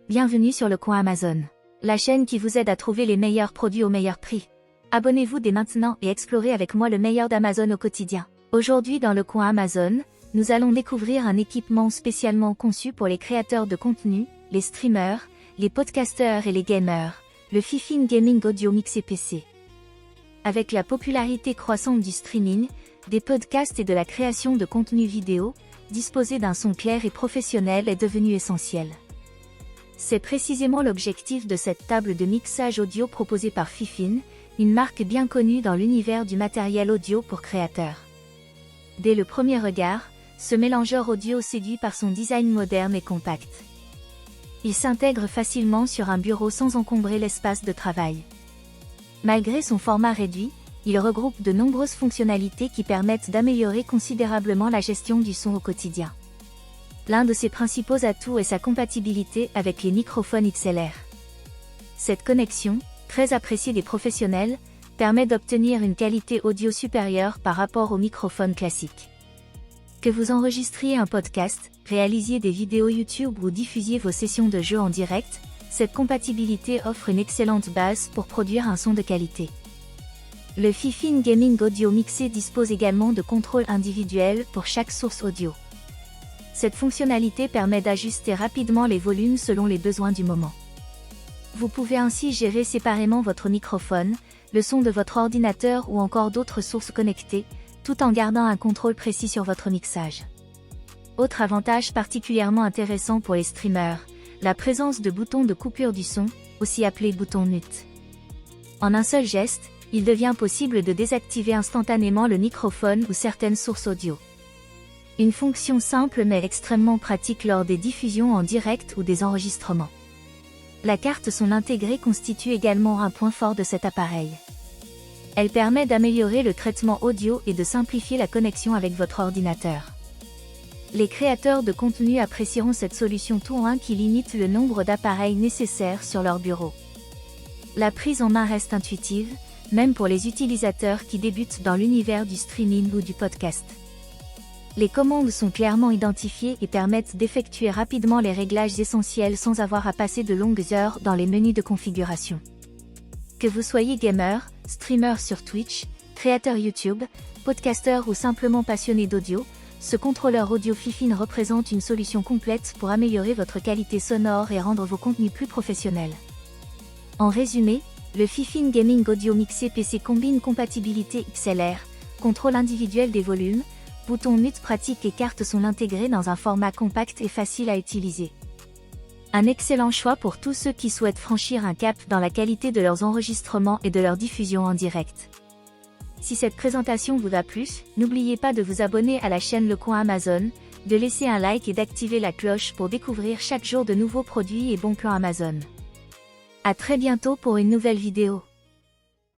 Bienvenue sur Le Coin Amazon, la chaîne qui vous aide à trouver les meilleurs produits au meilleur prix. Abonnez-vous dès maintenant et explorez avec moi le meilleur d'Amazon au quotidien. Aujourd'hui dans Le Coin Amazon, nous allons découvrir un équipement spécialement conçu pour les créateurs de contenu, les streamers, les podcasteurs et les gamers, le Fifine Gaming Audio Mixé PC. Avec la popularité croissante du streaming, des podcasts et de la création de contenu vidéo, disposer d'un son clair et professionnel est devenu essentiel. C'est précisément l'objectif de cette table de mixage audio proposée par Fifine, une marque bien connue dans l'univers du matériel audio pour créateurs. Dès le premier regard, ce mélangeur audio séduit par son design moderne et compact. Il s'intègre facilement sur un bureau sans encombrer l'espace de travail. Malgré son format réduit, il regroupe de nombreuses fonctionnalités qui permettent d'améliorer considérablement la gestion du son au quotidien. L'un de ses principaux atouts est sa compatibilité avec les microphones XLR. Cette connexion, très appréciée des professionnels, permet d'obtenir une qualité audio supérieure par rapport aux microphones classiques. Que vous enregistriez un podcast, réalisiez des vidéos YouTube ou diffusiez vos sessions de jeux en direct, cette compatibilité offre une excellente base pour produire un son de qualité. Le Fifine Gaming Audio Mixé dispose également de contrôles individuels pour chaque source audio. Cette fonctionnalité permet d'ajuster rapidement les volumes selon les besoins du moment. Vous pouvez ainsi gérer séparément votre microphone, le son de votre ordinateur ou encore d'autres sources connectées, tout en gardant un contrôle précis sur votre mixage. Autre avantage particulièrement intéressant pour les streamers, la présence de boutons de coupure du son, aussi appelés boutons mute. En un seul geste, il devient possible de désactiver instantanément le microphone ou certaines sources audio. Une fonction simple mais extrêmement pratique lors des diffusions en direct ou des enregistrements. La carte son intégrée constitue également un point fort de cet appareil. Elle permet d'améliorer le traitement audio et de simplifier la connexion avec votre ordinateur. Les créateurs de contenu apprécieront cette solution tout en un qui limite le nombre d'appareils nécessaires sur leur bureau. La prise en main reste intuitive, même pour les utilisateurs qui débutent dans l'univers du streaming ou du podcast. Les commandes sont clairement identifiées et permettent d'effectuer rapidement les réglages essentiels sans avoir à passer de longues heures dans les menus de configuration. Que vous soyez gamer, streamer sur Twitch, créateur YouTube, podcasteur ou simplement passionné d'audio, ce contrôleur audio Fifine représente une solution complète pour améliorer votre qualité sonore et rendre vos contenus plus professionnels. En résumé, le Fifine Gaming Audio Mixé PC combine compatibilité XLR, contrôle individuel des volumes, boutons mute pratique et carte son intégrée dans un format compact et facile à utiliser. Un excellent choix pour tous ceux qui souhaitent franchir un cap dans la qualité de leurs enregistrements et de leur diffusion en direct. Si cette présentation vous a plu, n'oubliez pas de vous abonner à la chaîne Le Coin Amazon, de laisser un like et d'activer la cloche pour découvrir chaque jour de nouveaux produits et bons plans Amazon. À très bientôt pour une nouvelle vidéo.